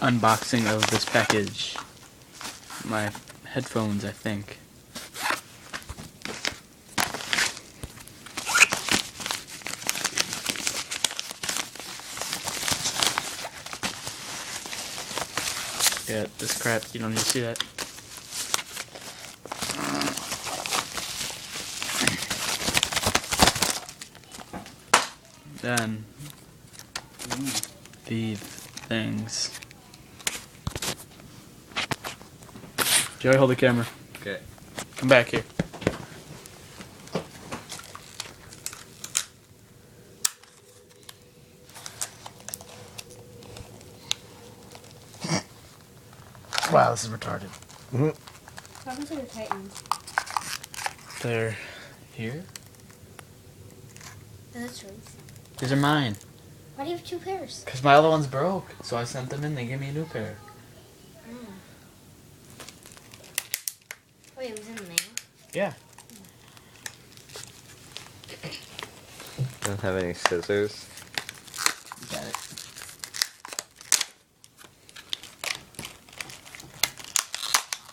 unboxing of this package. My headphones, I think. Yeah, this crap, you don't need to see that. Then, these things. Joey, hold the camera. Okay. Come back here. Wow, this is retarded. What happened to the Titans? They're here. That's right. These are mine. Why do you have two pairs? Because my other one's broke. So I sent them in. They gave me a new pair. Wait, it was in the mail? Yeah. Don't have any scissors. Got it.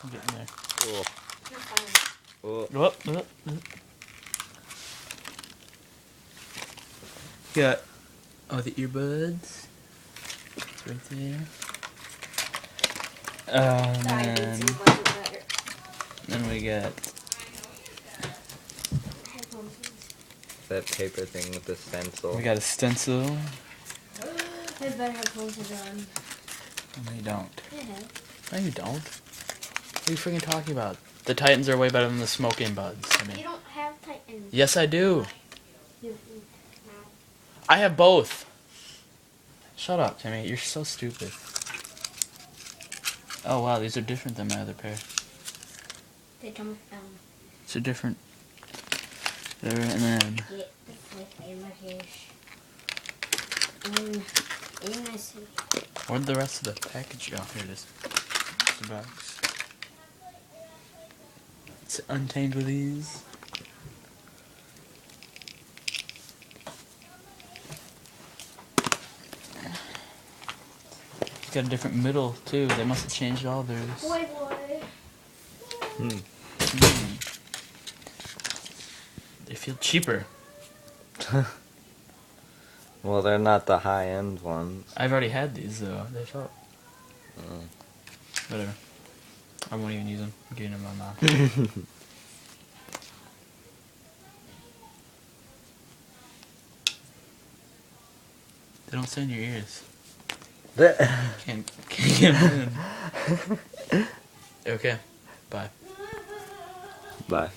I'm getting there. Oh. You're fine. Oh. Got the earbuds. It's right there. Then we got That paper thing with the stencil. a stencil. I better headphones on. No, you don't. I have. No, you don't. What are you freaking talking about? The Titans are way better than the smoking buds. I mean, You don't have Titans. yes, I do. You, I have both. Shut up, Timmy. You're so stupid. Oh wow, these are different than my other pair. they come These are different. There and then. get the flip in my fish. In my suit. Where'd the rest of the package go? Here it is. The box. It's untangle these. It's got a different middle too. They must have changed all theirs. Boy. They feel cheaper. Well, they're not the high-end ones. I've already had these though. They felt. Oh. Whatever. I won't even use them. I'm giving them to my mom. They don't stay in your ears. Can't get them in. Okay. Bye. Bye.